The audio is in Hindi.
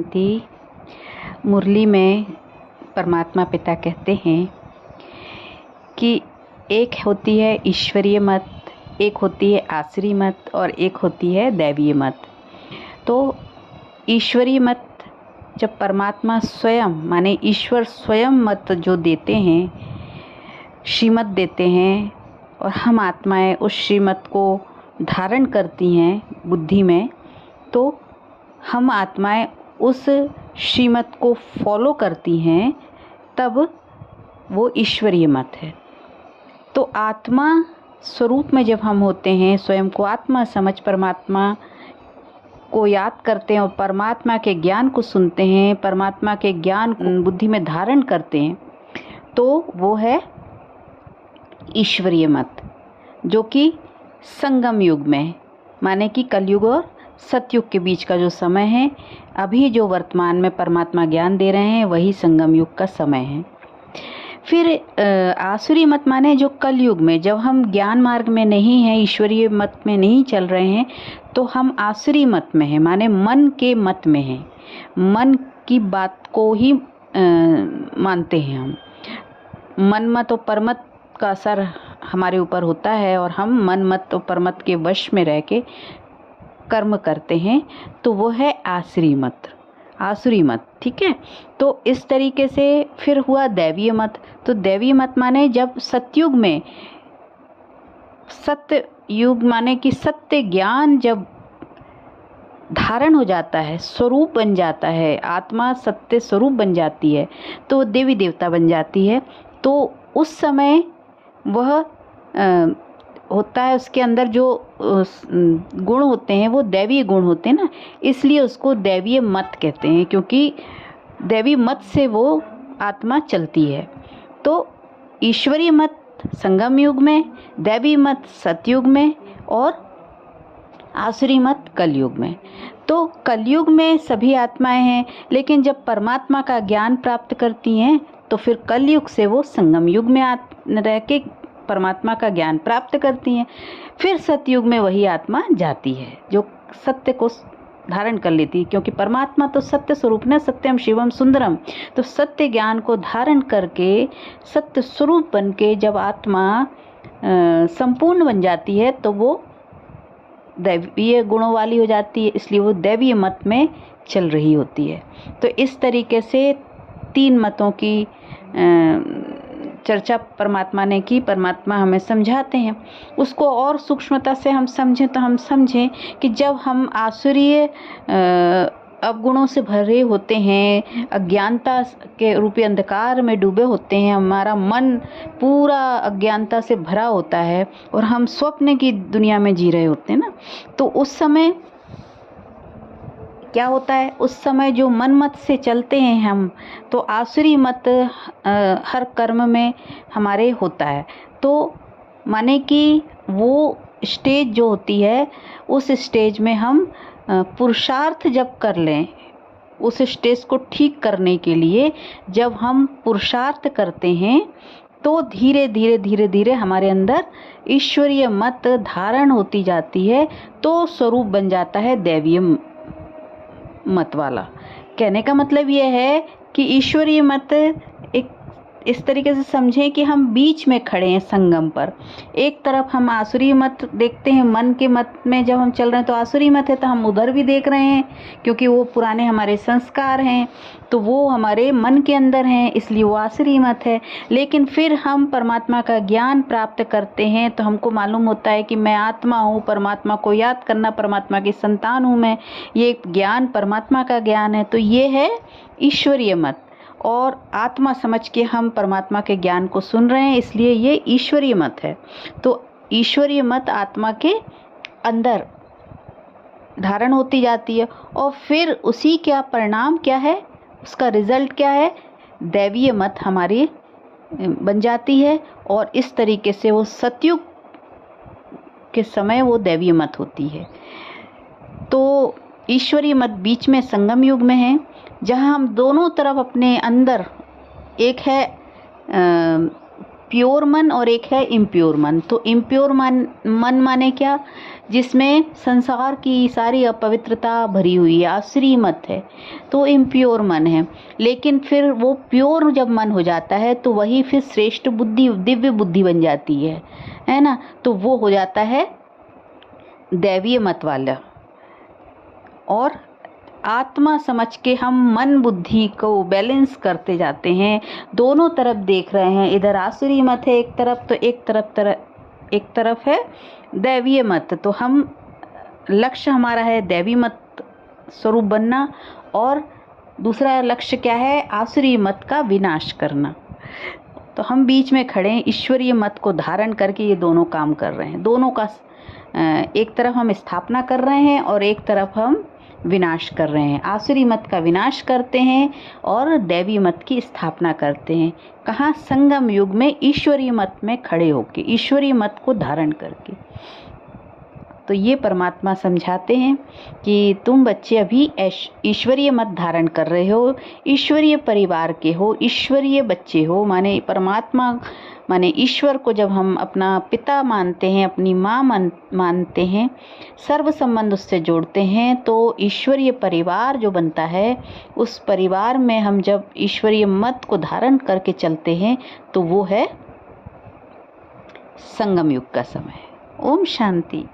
थी मुरली में परमात्मा पिता कहते हैं कि एक होती है ईश्वरीय मत, एक होती है आसुरी मत और एक होती है दैवीय मत। तो ईश्वरीय मत जब परमात्मा स्वयं माने ईश्वर स्वयं मत जो देते हैं, श्रीमत देते हैं और हम आत्माएं उस श्रीमत को धारण करती हैं बुद्धि में, तो हम आत्माएं उस श्रीमत को फॉलो करती हैं, तब वो ईश्वरीय मत है। तो आत्मा स्वरूप में जब हम होते हैं, स्वयं को आत्मा समझ परमात्मा को याद करते हैं और परमात्मा के ज्ञान को सुनते हैं, परमात्मा के ज्ञान को बुद्धि में धारण करते हैं, तो वो है ईश्वरीय मत, जो कि संगम युग में माने कि कलयुग और सतयुग के बीच का जो समय है, अभी जो वर्तमान में परमात्मा ज्ञान दे रहे हैं वही संगम युग का समय है। फिर आसुरी मत माने जो कलयुग में जब हम ज्ञान मार्ग में नहीं हैं, ईश्वरीय मत में नहीं चल रहे हैं, तो हम आसुरी मत में हैं, माने मन के मत में हैं, मन की बात को ही मानते हैं हम। मन मत और परमत का असर हमारे ऊपर होता है और हम मन मत और परमत के वश में रह के कर्म करते हैं, तो वो है आसुरी मत, आसुरी मत। ठीक है। तो इस तरीके से फिर हुआ दैवीय मत। तो दैवीय मत माने जब सतयुग में, सत्य युग माने कि सत्य ज्ञान जब धारण हो जाता है, स्वरूप बन जाता है, आत्मा सत्य स्वरूप बन जाती है, तो देवी देवता बन जाती है। तो उस समय वह होता है, उसके अंदर जो गुण होते हैं वो दैवीय गुण होते हैं ना, इसलिए उसको दैवीय मत कहते हैं, क्योंकि दैवी मत से वो आत्मा चलती है। तो ईश्वरीय मत संगम युग में, दैवी मत सतयुग में और आसुरी मत कलयुग में। तो कलयुग में सभी आत्माएं हैं, लेकिन जब परमात्मा का ज्ञान प्राप्त करती हैं तो फिर कलयुग से वो संगम युग में रह के परमात्मा का ज्ञान प्राप्त करती हैं। फिर सतयुग में वही आत्मा जाती है जो सत्य को धारण कर लेती है, क्योंकि परमात्मा तो सत्य स्वरूप न, सत्यम शिवम सुंदरम। तो सत्य ज्ञान को धारण करके सत्य स्वरूप बन के जब आत्मा संपूर्ण बन जाती है तो वो दैवीय गुणों वाली हो जाती है, इसलिए वो दैवीय मत में चल रही होती है। तो इस तरीके से तीन मतों की चर्चा परमात्मा ने की, परमात्मा हमें समझाते हैं। उसको और सूक्ष्मता से हम समझें तो हम समझें कि जब हम आसुरीय अवगुणों से भरे होते हैं, अज्ञानता के रूपी अंधकार में डूबे होते हैं, हमारा मन पूरा अज्ञानता से भरा होता है और हम स्वप्न की दुनिया में जी रहे होते हैं ना, तो उस समय क्या होता है, उस समय जो मन मत से चलते हैं हम, तो आसुरी मत हर कर्म में हमारे होता है। तो माने कि वो स्टेज जो होती है, उस स्टेज में हम पुरुषार्थ जब कर लें, उस स्टेज को ठीक करने के लिए जब हम पुरुषार्थ करते हैं, तो धीरे धीरे धीरे धीरे हमारे अंदर ईश्वरीय मत धारण होती जाती है, तो स्वरूप बन जाता है दैवीय मत वाला। कहने का मतलब यह है कि ईश्वरीय मत एक इस तरीके से समझें कि हम बीच में खड़े हैं संगम पर। एक तरफ हम आसुरी मत देखते हैं, मन के मत में जब हम चल रहे हैं तो आसुरी मत है, तो हम उधर भी देख रहे हैं क्योंकि वो पुराने हमारे संस्कार हैं, तो वो हमारे मन के अंदर हैं, इसलिए वो आसुरी मत है। लेकिन फिर हम परमात्मा का ज्ञान प्राप्त करते हैं तो हमको मालूम होता है कि मैं आत्मा हूँ, परमात्मा को याद करना, परमात्मा की संतान हूँ मैं, ये ज्ञान परमात्मा का ज्ञान है, तो ये है ईश्वरीय मत। और आत्मा समझ के हम परमात्मा के ज्ञान को सुन रहे हैं, इसलिए ये ईश्वरीय मत है। तो ईश्वरीय मत आत्मा के अंदर धारण होती जाती है और फिर उसी का परिणाम क्या है, उसका रिजल्ट क्या है, दैवीय मत हमारी बन जाती है। और इस तरीके से वो सतयुग के समय वो दैवीय मत होती है। तो ईश्वरीय मत बीच में संगम युग में है, जहाँ हम दोनों तरफ अपने अंदर, एक है प्योर मन और एक है इम्प्योर मन। तो इम्प्योर मन माने क्या, जिसमें संसार की सारी अपवित्रता भरी हुई है, आसुरी मत है, तो इम्प्योर मन है। लेकिन फिर वो प्योर जब मन हो जाता है तो वही फिर श्रेष्ठ बुद्धि, दिव्य बुद्धि बन जाती है ना। तो वो हो जाता है दैवीय मत वाला। और आत्मा समझ के हम मन बुद्धि को बैलेंस करते जाते हैं, दोनों तरफ देख रहे हैं। इधर आसुरी मत है एक तरफ, तो एक तरफ है दैवीय मत। तो हम लक्ष्य हमारा है दैवी मत स्वरूप बनना, और दूसरा लक्ष्य क्या है, आसुरी मत का विनाश करना। तो हम बीच में खड़े हैं, ईश्वरीय मत को धारण करके ये दोनों काम कर रहे हैं। दोनों का एक तरफ हम स्थापना कर रहे हैं और एक तरफ हम विनाश कर रहे हैं। आसुरी मत का विनाश करते हैं और दैवी मत की स्थापना करते हैं। कहाँ, संगम युग में ईश्वरीय मत में खड़े होके, ईश्वरीय मत को धारण करके। तो ये परमात्मा समझाते हैं कि तुम बच्चे अभी ईश्वरीय मत धारण कर रहे हो, ईश्वरीय परिवार के हो, ईश्वरीय बच्चे हो। माने परमात्मा, माने ईश्वर को जब हम अपना पिता मानते हैं, अपनी माँ मानते हैं, सर्व संबंध उससे जोड़ते हैं, तो ईश्वरीय परिवार जो बनता है, उस परिवार में हम जब ईश्वरीय मत को धारण करके चलते हैं तो वो है संगम युग का समय। ओम शांति।